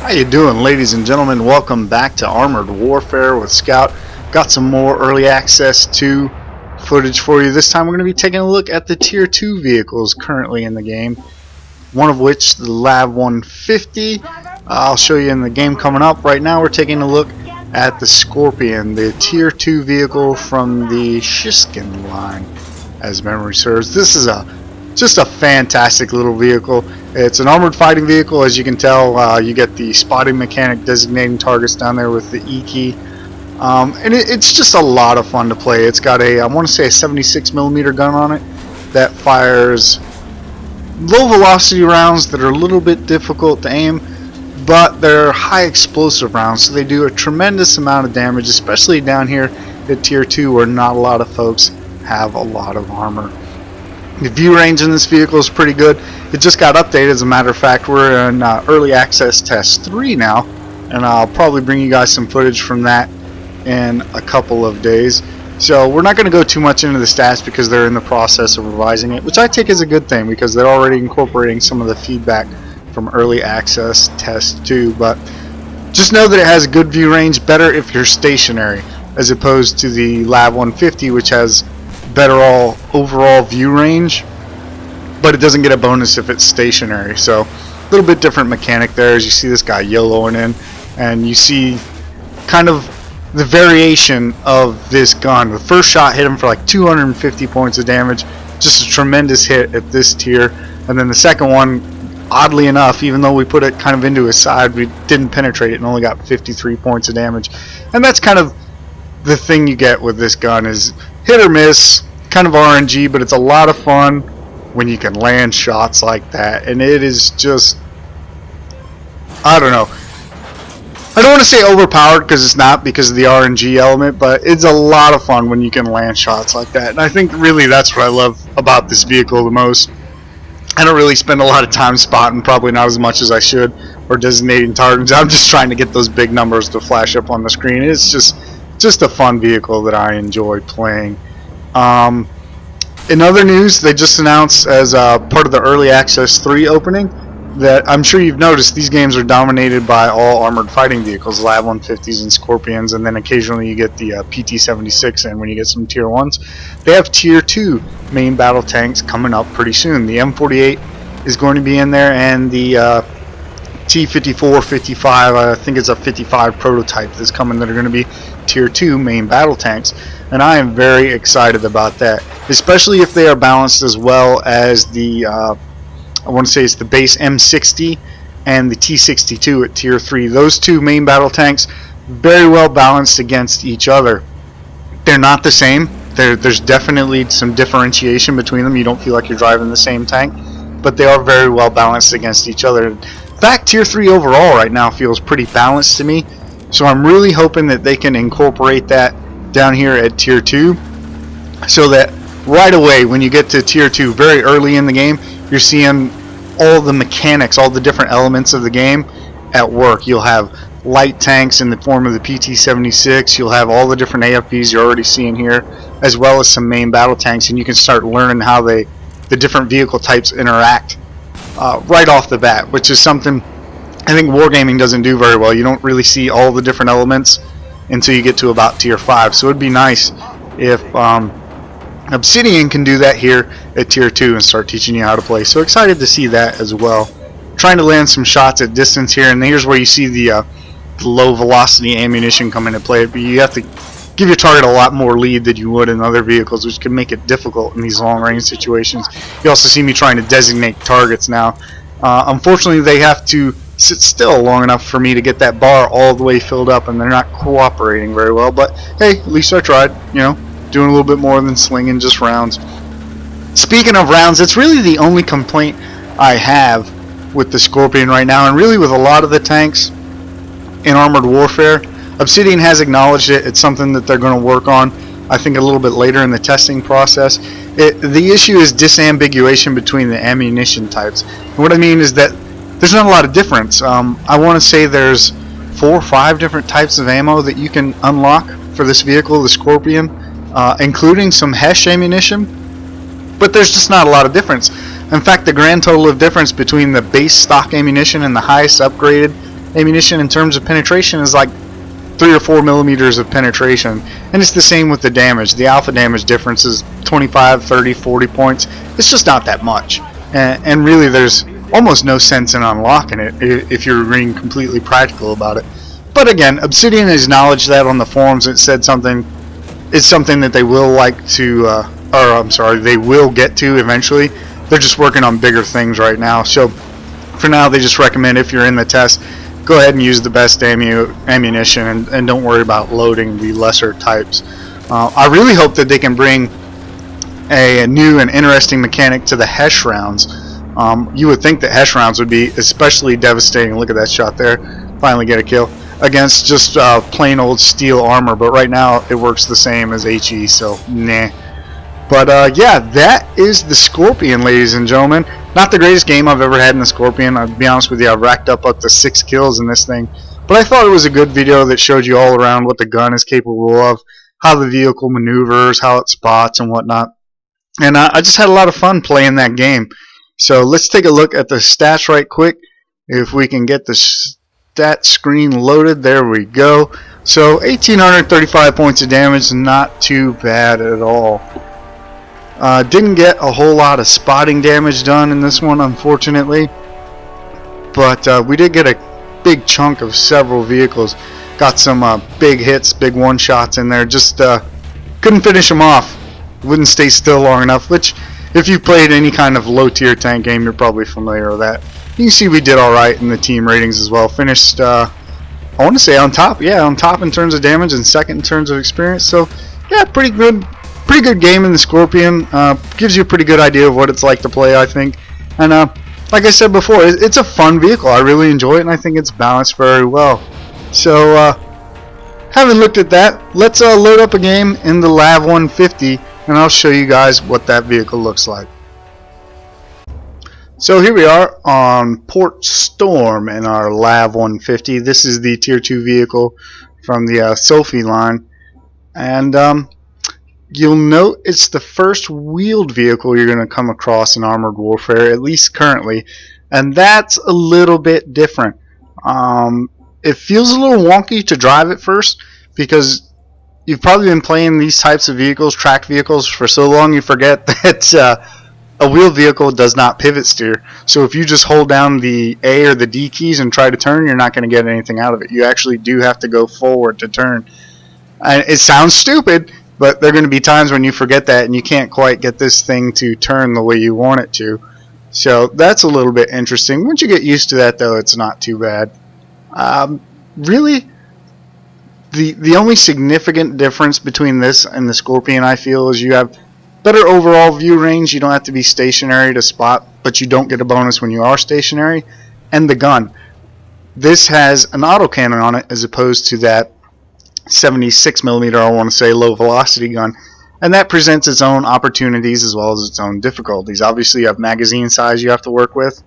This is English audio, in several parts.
How you doing, ladies and gentlemen? Welcome back to Armored Warfare with Scout. Got some more early access to footage for you. This time we're going to be taking a look at the Tier 2 vehicles currently in the game. One of which, the LAV 150. I'll show you in the game coming up. Right now we're taking a look at the Scorpion, the Tier 2 vehicle from the Shishkin line, as memory serves. This is just a fantastic little vehicle. It's an armored fighting vehicle. As you can tell, you get the spotting mechanic designating targets down there with the E key. And it's just a lot of fun to play. It's got I want to say a 76mm gun on it that fires low velocity rounds that are a little bit difficult to aim, but they're high explosive rounds, so they do a tremendous amount of damage, especially down here at Tier 2 where not a lot of folks have a lot of armor. The view range in this vehicle is pretty good. It just got updated. As a matter of fact, we're in early access test 3 now, and I'll probably bring you guys some footage from that in a couple of days. So we're not going to go too much into the stats because they're in the process of revising it, which I take as a good thing because they're already incorporating some of the feedback from early access test 2. But just know that it has good view range, better if you're stationary, as opposed to the LAV 150, which has better overall view range, but it doesn't get a bonus if it's stationary. So a little bit different mechanic there. As you see this guy YOLOing in, and you see kind of the variation of this gun. The first shot hit him for like 250 points of damage, just a tremendous hit at this tier. And then the second one, oddly enough, even though we put it kind of into his side, we didn't penetrate it and only got 53 points of damage. And that's kind of the thing you get with this gun, is hit or miss, kind of RNG, but it's a lot of fun when you can land shots like that. And it is just, I don't know, I don't want to say overpowered because it's not, because of the RNG element, but it's a lot of fun when you can land shots like that. And I think really that's what I love about this vehicle the most. I don't really spend a lot of time spotting, probably not as much as I should, or designating targets. I'm just trying to get those big numbers to flash up on the screen. It's just a fun vehicle that I enjoy playing. In other news, they just announced as part of the early access 3 opening that I'm sure you've noticed these games are dominated by all armored fighting vehicles, LAV 150s and Scorpions, and then occasionally you get the PT-76 in when you get some Tier 1s. They have Tier 2 main battle tanks coming up pretty soon. The M48 is going to be in there, and the T-54, 55, I think it's a 55 prototype that's coming, that are going to be Tier 2 main battle tanks. And I am very excited about that, especially if they are balanced as well as the I want to say it's the base M60 and the T62 at Tier 3. Those two main battle tanks, very well balanced against each other. They're not the same. There's definitely some differentiation between them. You don't feel like you're driving the same tank, but they are very well balanced against each other. In fact, Tier 3 overall right now feels pretty balanced to me, so I'm really hoping that they can incorporate that down here at Tier 2, so that right away when you get to Tier 2 very early in the game, you're seeing all the mechanics, all the different elements of the game at work. You'll have light tanks in the form of the PT-76, you'll have all the different AFVs you're already seeing here, as well as some main battle tanks, and you can start learning how the different vehicle types interact right off the bat, which is something I think Wargaming doesn't do very well. You don't really see all the different elements until you get to about Tier 5, so it'd be nice if Obsidian can do that here at Tier 2 and start teaching you how to play. So excited to see that as well. Trying to land some shots at distance here, and here's where you see the low velocity ammunition come into play. But you have to give your target a lot more lead than you would in other vehicles, which can make it difficult in these long range situations. You also see me trying to designate targets now. Unfortunately, they have to sit still long enough for me to get that bar all the way filled up, and they're not cooperating very well. But hey, at least I tried, you know, doing a little bit more than slinging just rounds. Speaking of rounds, it's really the only complaint I have with the Scorpion right now, and really with a lot of the tanks in Armored Warfare. Obsidian has acknowledged it. It's something that they're going to work on, I think, a little bit later in the testing process. The issue is disambiguation between the ammunition types. And what I mean is that there's not a lot of difference. I want to say there's 4 or 5 different types of ammo that you can unlock for this vehicle, the Scorpion, including some HESH ammunition, but there's just not a lot of difference. In fact, the grand total of difference between the base stock ammunition and the highest upgraded ammunition in terms of penetration is like 3 or 4 millimeters of penetration, and it's the same with the damage. The alpha damage difference is 25, 30, 40 points. It's just not that much, and really there's almost no sense in unlocking it if you're being completely practical about it. But again, Obsidian acknowledged that on the forums. It said something. It's something that they will like to, they will get to eventually. They're just working on bigger things right now. So for now, they just recommend if you're in the test, go ahead and use the best ammunition and don't worry about loading the lesser types. I really hope that they can bring a new and interesting mechanic to the HESH rounds. You would think that HESH rounds would be especially devastating. Look at that shot there. Finally get a kill against just plain old steel armor, but right now it works the same as HE, so nah. But yeah, that is the Scorpion, ladies and gentlemen. Not the greatest game I've ever had in the Scorpion. I'll be honest with you, I've racked up to 6 kills in this thing. But I thought it was a good video that showed you all around what the gun is capable of, how the vehicle maneuvers, how it spots and whatnot. And I just had a lot of fun playing that game. So let's take a look at the stats right quick. If we can get the stat screen loaded, there we go. So 1,835 points of damage, not too bad at all. Didn't get a whole lot of spotting damage done in this one, unfortunately, but we did get a big chunk of several vehicles. Got some big hits, big one-shots in there. Just couldn't finish them off. Wouldn't stay still long enough, which if you've played any kind of low-tier tank game, you're probably familiar with that. You can see we did alright in the team ratings as well. Finished, I want to say on top. Yeah, on top in terms of damage and second in terms of experience. So, yeah, pretty good game in the Scorpion. Gives you a pretty good idea of what it's like to play, I think. And like I said before, it's a fun vehicle. I really enjoy it, and I think it's balanced very well. So, having looked at that, let's load up a game in the Lav 150, and I'll show you guys what that vehicle looks like. So here we are on Port Storm in our Lav 150. This is the Tier 2 vehicle from the Sophie line, and you'll note it's the first wheeled vehicle you're going to come across in Armored Warfare, at least currently, and that's a little bit different. It feels a little wonky to drive at first because you've probably been playing these types of vehicles, track vehicles, for so long you forget that a wheeled vehicle does not pivot steer. So if you just hold down the A or the D keys and try to turn, you're not going to get anything out of it. You actually do have to go forward to turn. And it sounds stupid, but there are going to be times when you forget that and you can't quite get this thing to turn the way you want it to. So that's a little bit interesting. Once you get used to that, though, it's not too bad. Really, the only significant difference between this and the Scorpion, I feel, is you have better overall view range. You don't have to be stationary to spot, but you don't get a bonus when you are stationary. And the gun. This has an autocannon on it as opposed to that 76mm, I want to say, low velocity gun. And that presents its own opportunities as well as its own difficulties. Obviously, you have magazine size you have to work with.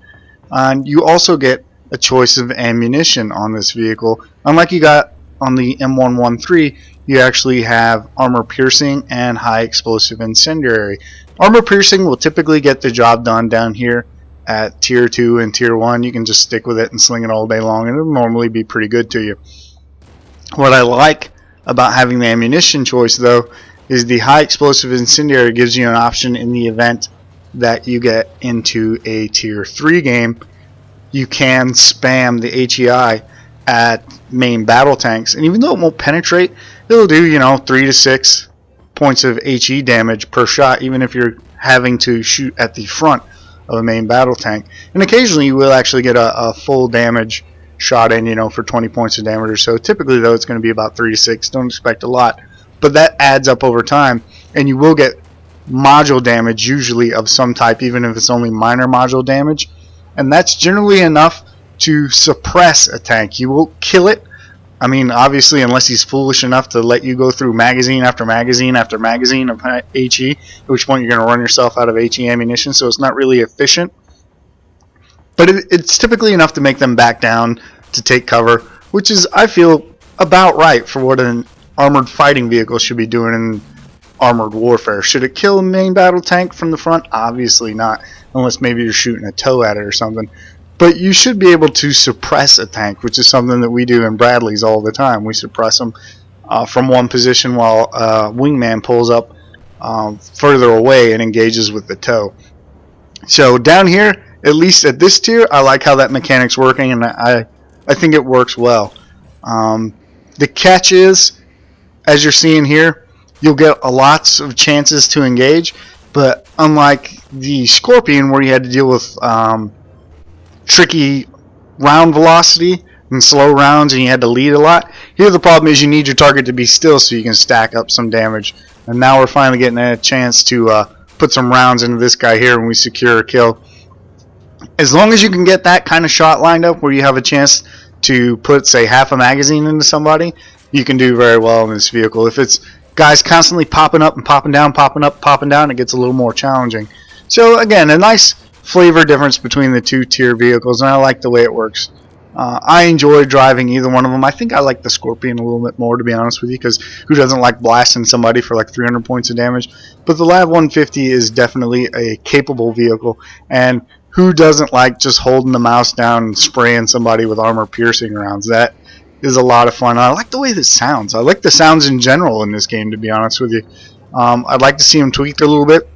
And you also get a choice of ammunition on this vehicle. Unlike you got on the M113, you actually have armor piercing and high explosive incendiary. Armor piercing will typically get the job done down here at Tier 2 and Tier 1. You can just stick with it and sling it all day long, and it'll normally be pretty good to you. What I like about having the ammunition choice, though, is the high explosive incendiary gives you an option in the event that you get into a Tier 3 game. You can spam the HEI at main battle tanks, and even though it won't penetrate, it'll do 3 to 6 points of HE damage per shot, even if you're having to shoot at the front of a main battle tank. And occasionally you will actually get a full damage shot in, for 20 points of damage or so. Typically, though, it's going to be about 3 to 6. Don't expect a lot, but that adds up over time, and you will get module damage usually of some type, even if it's only minor module damage. And that's generally enough to suppress a tank. You won't kill it. I mean, obviously, unless he's foolish enough to let you go through magazine after magazine after magazine of HE, at which point you're going to run yourself out of HE ammunition, so it's not really efficient. But it's typically enough to make them back down to take cover, which is, I feel, about right for what an armored fighting vehicle should be doing in Armored Warfare. Should it kill a main battle tank from the front? Obviously not, unless maybe you're shooting a tow at it or something. but you should be able to suppress a tank, which is something that we do in Bradleys all the time. We suppress them from one position while wingman pulls up further away and engages with the toe. So down here, at least at this tier, I like how that mechanic's working, and I think it works well. The catch is, as you're seeing here, you'll get lots of chances to engage, but unlike the Scorpion where you had to deal with tricky round velocity and slow rounds and you had to lead a lot, here the problem is you need your target to be still so you can stack up some damage. And now we're finally getting a chance to put some rounds into this guy here when we secure a kill. As long as you can get that kind of shot lined up where you have a chance to put, say, half a magazine into somebody, you can do very well in this vehicle. If it's guys constantly popping up and popping down, popping up, popping down, it gets a little more challenging. So again, a nice flavor difference between the two tier vehicles, and I like the way it works. I enjoy driving either one of them. I think I like the Scorpion a little bit more, to be honest with you, because who doesn't like blasting somebody for like 300 points of damage? But the Lav 150 is definitely a capable vehicle, and who doesn't like just holding the mouse down and spraying somebody with armor-piercing rounds? That is a lot of fun. I like the way this sounds. I like the sounds in general in this game, to be honest with you. I'd like to see them tweaked a little bit,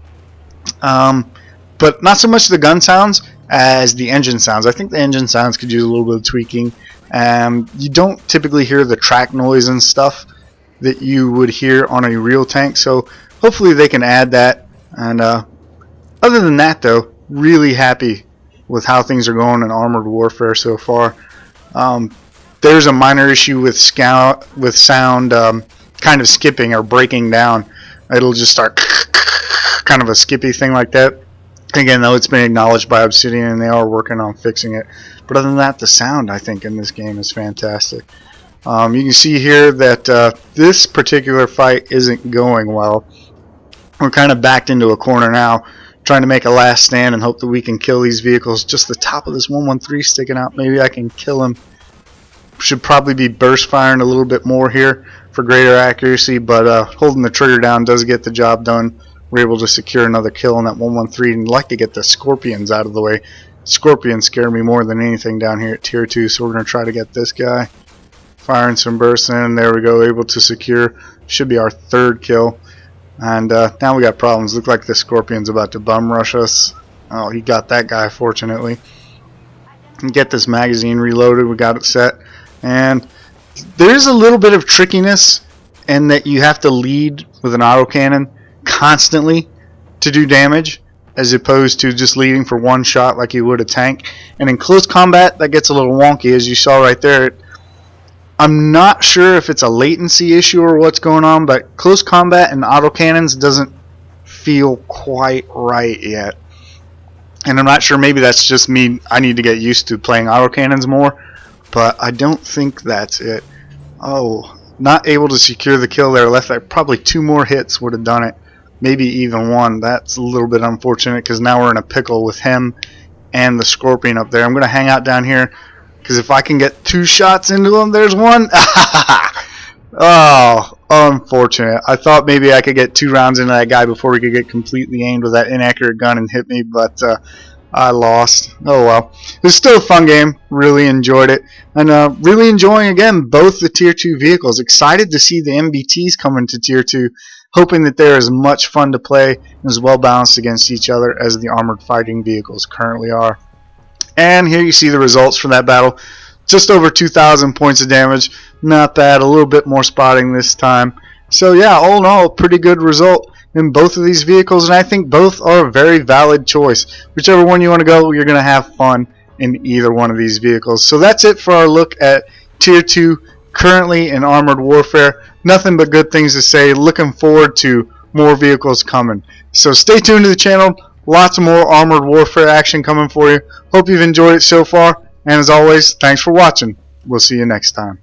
but not so much the gun sounds as the engine sounds. I think the engine sounds could use a little bit of tweaking. You don't typically hear the track noise and stuff that you would hear on a real tank, so hopefully they can add that. And other than that, though, really happy with how things are going in Armored Warfare so far. There's a minor issue with sound kind of skipping or breaking down. It'll just start kind of a skippy thing like that. Again, though, it's been acknowledged by Obsidian and they are working on fixing it. But other than that, the sound, I think, in this game is fantastic. You can see here that this particular fight isn't going well. We're kind of backed into a corner now, trying to make a last stand and hope that we can kill these vehicles. Just the top of this 113 sticking out. Maybe I can kill him. Should probably be burst firing a little bit more here for greater accuracy, but holding the trigger down does get the job done. We're able to secure another kill on that 113, and I'd like to get the Scorpions out of the way. Scorpions scare me more than anything down here at tier 2, so we're going to try to get this guy. Firing some bursts in, there we go, able to secure. Should be our third kill. And now we got problems. Look like the Scorpion's about to bum rush us. Oh, he got that guy, fortunately. And get this magazine reloaded, we got it set. And there's a little bit of trickiness in that you have to lead with an autocannon constantly to do damage, as opposed to just leading for one shot like you would a tank. And in close combat, that gets a little wonky, as you saw right there. I'm not sure if it's a latency issue or what's going on, but close combat and autocannons doesn't feel quite right yet. And I'm not sure, maybe that's just me. I need to get used to playing autocannons more, but I don't think that's it. Oh, not able to secure the kill there. Left like probably 2 more hits would have done it. Maybe even 1. That's a little bit unfortunate because now we're in a pickle with him and the Scorpion up there. I'm going to hang out down here because if I can get 2 shots into him, there's 1. Oh, unfortunate. I thought maybe I could get 2 rounds into that guy before he could get completely aimed with that inaccurate gun and hit me, but I lost. Oh well. It was still a fun game. Really enjoyed it. And really enjoying, again, both the Tier 2 vehicles. Excited to see the MBTs come into Tier 2. Hoping that they're as much fun to play and as well balanced against each other as the armored fighting vehicles currently are. And here you see the results from that battle. Just over 2,000 points of damage. Not bad. A little bit more spotting this time. So yeah, all in all, pretty good result in both of these vehicles, and I think both are a very valid choice. Whichever one you want to go, you're going to have fun in either one of these vehicles. So that's it for our look at Tier 2 currently in Armored Warfare. Nothing but good things to say. Looking forward to more vehicles coming. So stay tuned to the channel. Lots of more Armored Warfare action coming for you. Hope you've enjoyed it so far. And as always, thanks for watching. We'll see you next time.